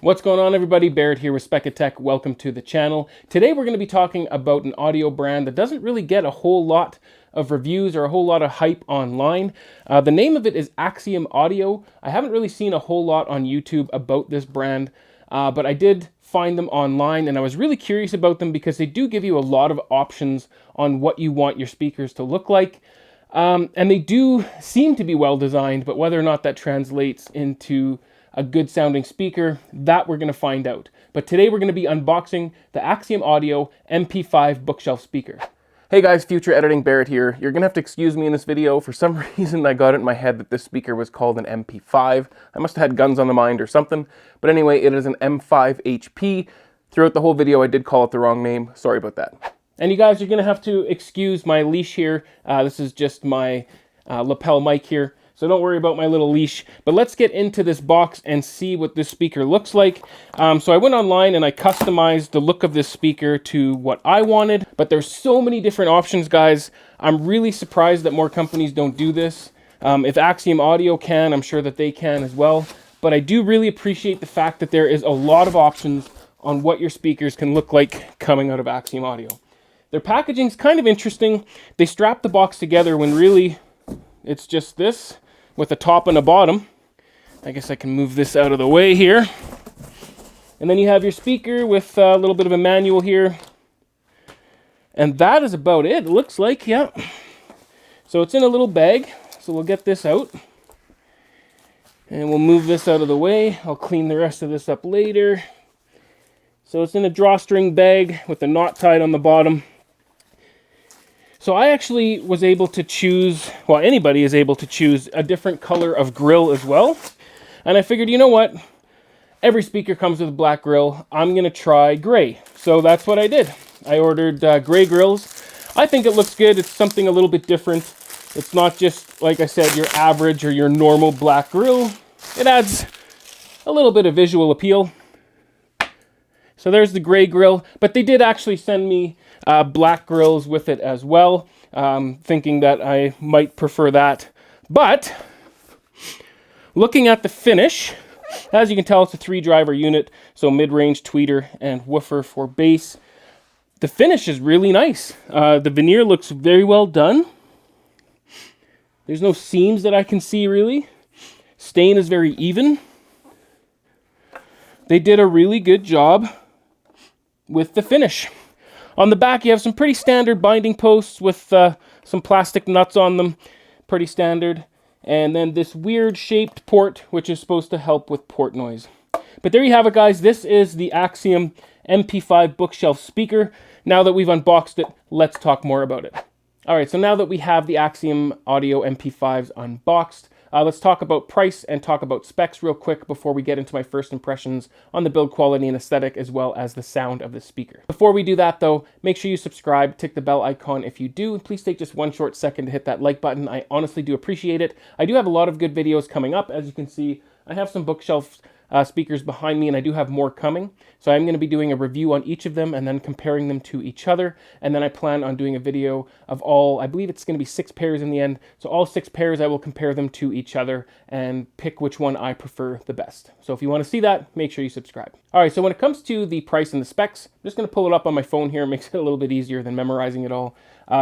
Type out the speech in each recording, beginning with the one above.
What's going on, everybody? Barrett here with FANTATIC. Welcome to the channel. Today we're going to be talking about an audio brand that doesn't really get a whole lot of reviews or a whole lot of hype online. The name of it is Axiom Audio. I haven't really seen a whole lot on YouTube about this brand, but I did find them online and I was really curious about them because they do give you a lot of options on what you want your speakers to look like. And they do seem to be well designed, but whether or not that translates into a good sounding speaker, that we're going to find out. But today we're going to be unboxing the Axiom Audio M5HP bookshelf speaker. Hey guys, Future Editing Barrett here. You're going to have to excuse me in this video. For some reason I got it in my head that this speaker was called an MP5. I must have had guns on the mind or something. But anyway, it is an M5HP. Throughout the whole video I did call it the wrong name. Sorry about that. And you guys are going to have to excuse my leash here. This is just my lapel mic here. So don't worry about my little leash, but let's get into this box and see what this speaker looks like. So I went online and I customized the look of this speaker to what I wanted, but there's so many different options, guys. I'm really surprised that more companies don't do this. If Axiom Audio can, I'm sure that they can as well. But I do really appreciate the fact that there is a lot of options on what your speakers can look like coming out of Axiom Audio. Their packaging's kind of interesting. They strap the box together when really it's just this, with a top and a bottom. I guess I can move this out of the way here. And then you have your speaker with a little bit of a manual here. And that is about it, it looks like, yeah. So it's in a little bag, so we'll get this out. And we'll move this out of the way. I'll clean the rest of this up later. So it's in a drawstring bag with a knot tied on the bottom. So I actually was able to choose, well, anybody is able to choose a different color of grill as well. And I figured, you know what? Every speaker comes with a black grill. I'm going to try gray. So that's what I did. I ordered gray grills. I think it looks good. It's something a little bit different. It's not just, like I said, your average or your normal black grill. It adds a little bit of visual appeal. So there's the gray grill, but they did actually send me black grills with it as well, thinking that I might prefer that. But looking at the finish, as you can tell, it's a 3-driver unit, so mid-range, tweeter, and woofer for bass. The finish is really nice. The veneer looks very well done. There's no seams that I can see, really. Stain is very even. They did a really good job with the finish. On the back, you have some pretty standard binding posts with some plastic nuts on them. Pretty standard. And then this weird shaped port, which is supposed to help with port noise. But there you have it, guys. This is the Axiom MP5 bookshelf speaker. Now that we've unboxed it, let's talk more about it. All right, so now that we have the Axiom Audio MP5s unboxed, let's talk about price and talk about specs real quick before we get into my first impressions on the build quality and aesthetic as well as the sound of the speaker. Before we do that though, make sure you subscribe, tick the bell icon if you do, and please take just one short second to hit that like button. I honestly do appreciate it. I do have a lot of good videos coming up. As you can see, I have some bookshelf speakers behind me, and I do have more coming. So I'm going to be doing a review on each of them and then comparing them to each other. And then I plan on doing a video of all, I believe it's going to be 6 pairs in the end. So all 6 pairs, I will compare them to each other and pick which one I prefer the best. So if you want to see that, make sure you subscribe. All right, so when it comes to the price and the specs, I'm just going to pull it up on my phone here. It makes it a little bit easier than memorizing it all.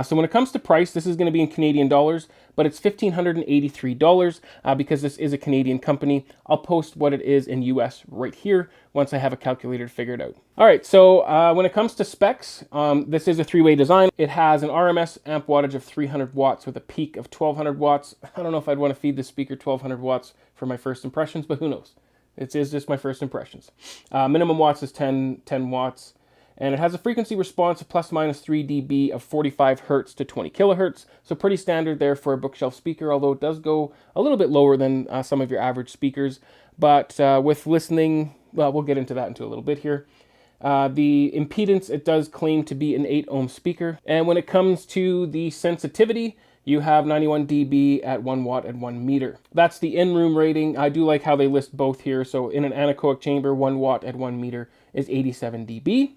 So when it comes to price, this is going to be in Canadian dollars, but it's $1,583 because this is a Canadian company. I'll post what it is in US right here once I have a calculator figured out. All right, so when it comes to specs, this is a 3-way design. It has an RMS amp wattage of 300 watts with a peak of 1200 watts. I don't know if I'd want to feed this speaker 1200 watts for my first impressions, but who knows? It is just my first impressions. Minimum watts is 10 watts. And it has a frequency response of plus minus 3 dB of 45 hertz to 20 kilohertz. So pretty standard there for a bookshelf speaker, although it does go a little bit lower than some of your average speakers. But with listening, well, we'll get into that into a little bit here. The impedance, it does claim to be an 8 ohm speaker. And when it comes to the sensitivity, you have 91 dB at 1 watt and 1 meter. That's the in-room rating. I do like how they list both here. So in an anechoic chamber, 1 watt at 1 meter is 87 dB.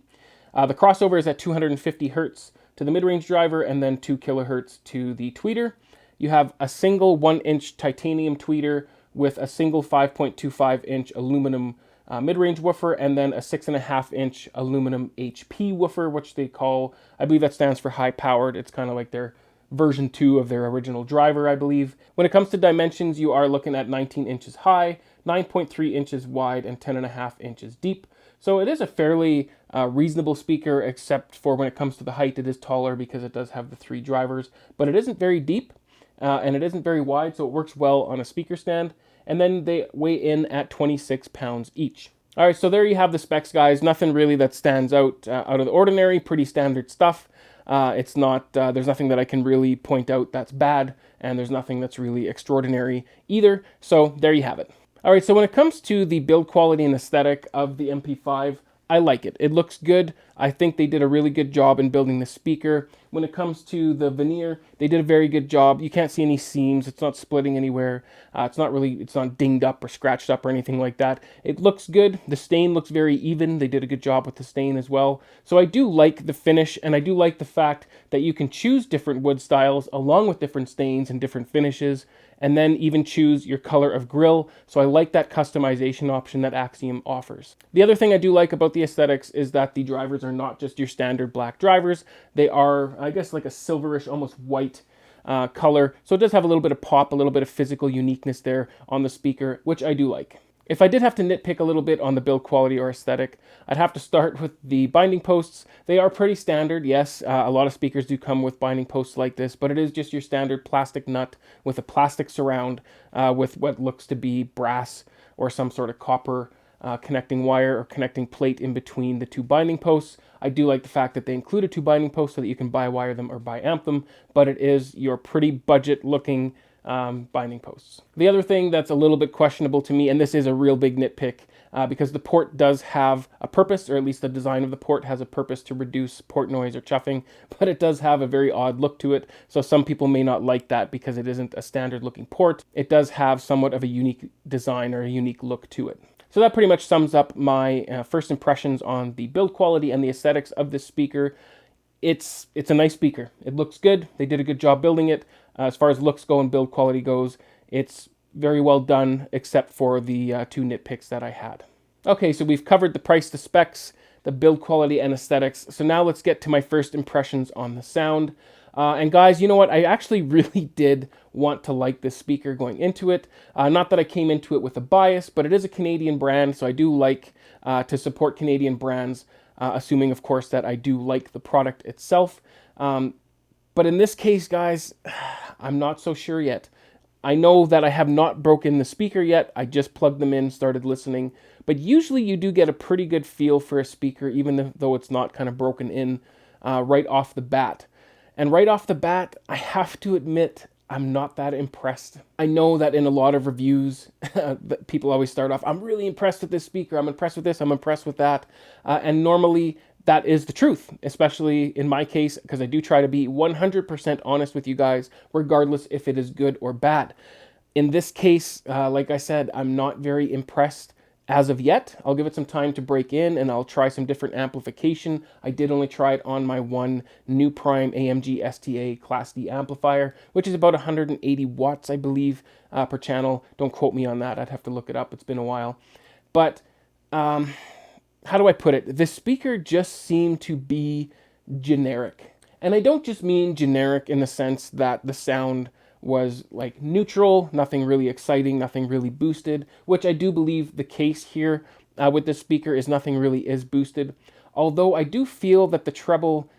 The crossover is at 250 hertz to the mid-range driver and then 2 kilohertz to the tweeter. You have a single 1-inch titanium tweeter with a single 5.25-inch aluminum mid-range woofer, and then a 6.5-inch aluminum HP woofer, which they call, I believe that stands for high-powered. It's kind of like their version 2 of their original driver, I believe. When it comes to dimensions, you are looking at 19 inches high, 9.3 inches wide, and 10.5 inches deep. So it is a fairly reasonable speaker, except for when it comes to the height, it is taller because it does have the 3 drivers, but it isn't very deep and it isn't very wide, so it works well on a speaker stand. And then they weigh in at 26 pounds each. All right, so there you have the specs, guys. Nothing really that stands out out of the ordinary, pretty standard stuff. It's not, there's nothing that I can really point out that's bad, and there's nothing that's really extraordinary either. So there you have it. All right, so when it comes to the build quality and aesthetic of the MP5, I like it. It looks good. I think they did a really good job in building the speaker. When it comes to the veneer, they did a very good job. You can't see any seams. It's not splitting anywhere. It's not dinged up or scratched up or anything like that. It looks good. The stain looks very even. They did a good job with the stain as well. So I do like the finish, and I do like the fact that you can choose different wood styles along with different stains and different finishes, and then even choose your color of grill. So I like that customization option that Axiom offers. The other thing I do like about the aesthetics is that the drivers are not just your standard black drivers. They are, I guess, like a silverish, almost white color. So it does have a little bit of pop, a little bit of physical uniqueness there on the speaker, which I do like. If I did have to nitpick a little bit on the build quality or aesthetic, I'd have to start with the binding posts. They are pretty standard, yes. A lot of speakers do come with binding posts like this, but it is just your standard plastic nut with a plastic surround with what looks to be brass or some sort of copper connecting wire or connecting plate in between the 2 binding posts. I do like the fact that they included 2 binding posts so that you can buy wire them or buy amp them, but it is your pretty budget looking binding posts. The other thing that's a little bit questionable to me, and this is a real big nitpick, because the port does have a purpose, or at least the design of the port has a purpose to reduce port noise or chuffing, but it does have a very odd look to it. So some people may not like that because it isn't a standard looking port. It does have somewhat of a unique design or a unique look to it. So that pretty much sums up my first impressions on the build quality and the aesthetics of this speaker. It's a nice speaker. It looks good. They did a good job building it. As far as looks go and build quality goes, it's very well done, except for the 2 nitpicks that I had. Okay, so we've covered the price, the specs, the build quality, and aesthetics. So now let's get to my first impressions on the sound. And guys, you know what? I actually really did want to like this speaker going into it. Not that I came into it with a bias, but it is a Canadian brand, so I do like to support Canadian brands, assuming, of course, that I do like the product itself. But in this case, guys, I'm not so sure yet. I know that I have not broken the speaker yet. I just plugged them in, started listening. But usually you do get a pretty good feel for a speaker, even though it's not kind of broken in right off the bat. And right off the bat, I have to admit, I'm not that impressed. I know that in a lot of reviews, people always start off, I'm really impressed with this speaker, I'm impressed with this, I'm impressed with that. And normally that is the truth, especially in my case, because I do try to be 100% honest with you guys, regardless if it is good or bad. In this case, like I said, I'm not very impressed as of yet. I'll give it some time to break in, and I'll try some different amplification. I did only try it on my one new Prime AMG STA Class D amplifier, which is about 180 watts, I believe, per channel. Don't quote me on that. I'd have to look it up. It's been a while. But how do I put it? This speaker just seemed to be generic. And I don't just mean generic in the sense that the sound was like neutral, nothing really exciting, nothing really boosted, which I do believe the case here with this speaker is nothing really is boosted. Although I do feel that the treble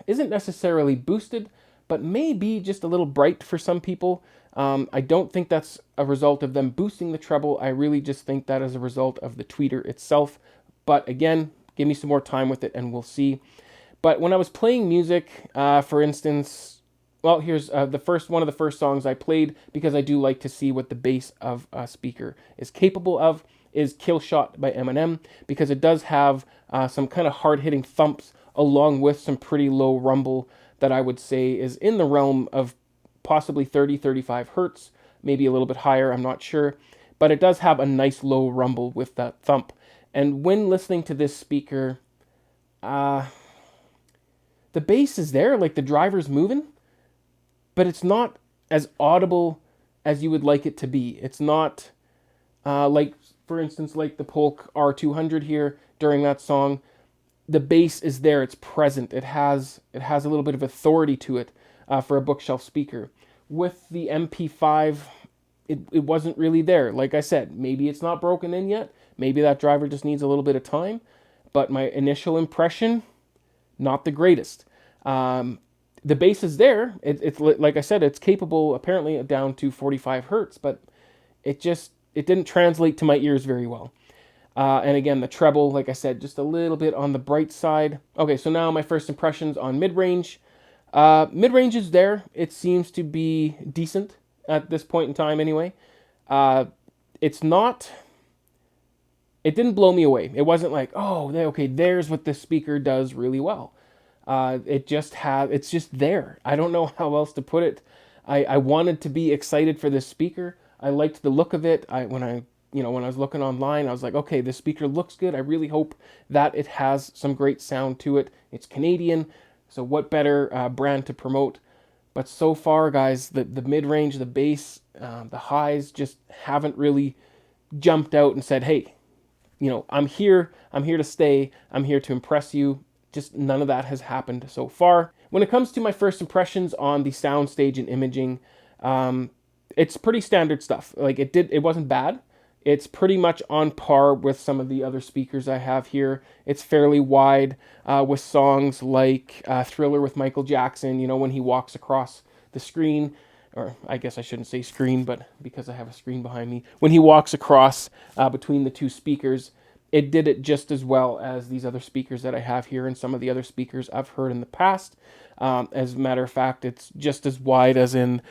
isn't necessarily boosted, but maybe just a little bright for some people. I don't think that's a result of them boosting the treble. I really just think that is a result of the tweeter itself. But again, give me some more time with it and we'll see. But when I was playing music, for instance, well, here's one of the first songs I played, because I do like to see what the bass of a speaker is capable of, is Kill Shot by Eminem, because it does have some kind of hard-hitting thumps along with some pretty low rumble that I would say is in the realm of possibly 30-35 hertz, maybe a little bit higher, I'm not sure. But it does have a nice low rumble with that thump. And when listening to this speaker, the bass is there, like the driver's moving, but it's not as audible as you would like it to be. It's not like For instance, like the Polk R200 here during that song, the bass is there, it's present, it has a little bit of authority to it for a bookshelf speaker. With the MP5, it wasn't really there. Like I said, maybe it's not broken in yet, maybe that driver just needs a little bit of time, but my initial impression, not the greatest. The bass is there, it's like I said, it's capable apparently down to 45 hertz, but it didn't translate to my ears very well. And again, the treble, like I said, just a little bit on the bright side. Okay, so now my first impressions on mid-range. Mid-range is there. It seems to be decent at this point in time anyway. It didn't blow me away. It wasn't like, oh, okay, there's what this speaker does really well. It's just there. I don't know how else to put it. I wanted to be excited for this speaker. I liked the look of it. When I was looking online, I was like, okay, this speaker looks good. I really hope that it has some great sound to it. It's Canadian, so what better brand to promote? But so far, guys, the mid-range, the bass, the highs just haven't really jumped out and said, hey, I'm here to stay. I'm here to impress you. Just none of that has happened so far. When it comes to my first impressions on the Soundstage and imaging, it's pretty standard stuff. Like it wasn't bad. It's pretty much on par with some of the other speakers I have here. It's fairly wide with songs like Thriller with Michael Jackson, when he walks across the screen, or I guess I shouldn't say screen, but because I have a screen behind me, when he walks across between the two speakers, it did it just as well as these other speakers that I have here and some of the other speakers I've heard in the past. As a matter of fact, it's just as wide as in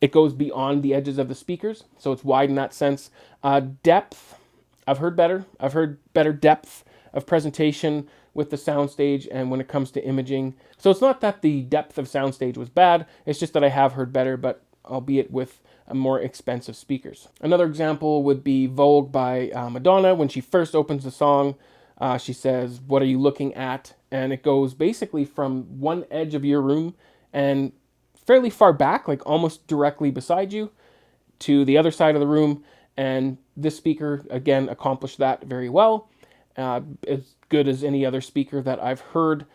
it goes beyond the edges of the speakers, so it's wide in that sense. Depth, I've heard better. I've heard better depth of presentation with the Soundstage and when it comes to imaging. So it's not that the depth of Soundstage was bad, it's just that I have heard better, but albeit with more expensive speakers. Another example would be Vogue by Madonna. When she first opens the song, she says, "What are you looking at?" And it goes basically from one edge of your room and fairly far back, like almost directly beside you, to the other side of the room. And this speaker, again, accomplished that very well. As good as any other speaker that I've heard.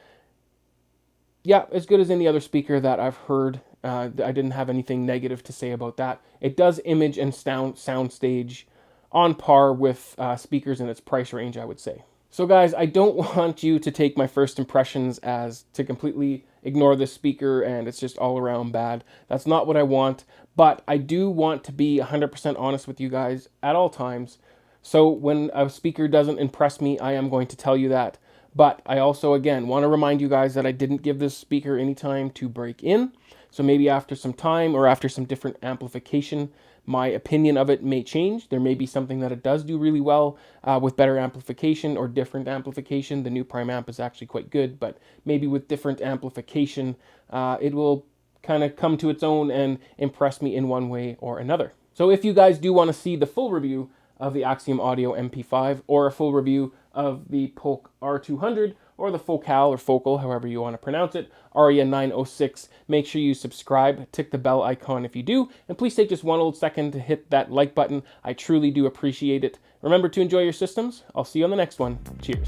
Yeah, as good as any other speaker that I've heard. I didn't have anything negative to say about that. It does image and Soundstage on par with speakers in its price range, I would say. So guys, I don't want you to take my first impressions as to completely ignore this speaker and it's just all around bad. That's not what I want, but I do want to be 100% honest with you guys at all times. So when a speaker doesn't impress me, I am going to tell you that. But I also, again, want to remind you guys that I didn't give this speaker any time to break in. So maybe after some time or after some different amplification, my opinion of it may change. There may be something that it does do really well with better amplification or different amplification. The new Prime amp is actually quite good, but maybe with different amplification, it will kind of come to its own and impress me in one way or another. So if you guys do want to see the full review of the Axiom Audio MP5 or a full review of the Polk R200 or the Focal or Focal, however you want to pronounce it, Aria 906, make sure you subscribe, tick the bell icon if you do, and please take just one old second to hit that like button. I truly do appreciate it. Remember to enjoy your systems. I'll see you on the next one. Cheers.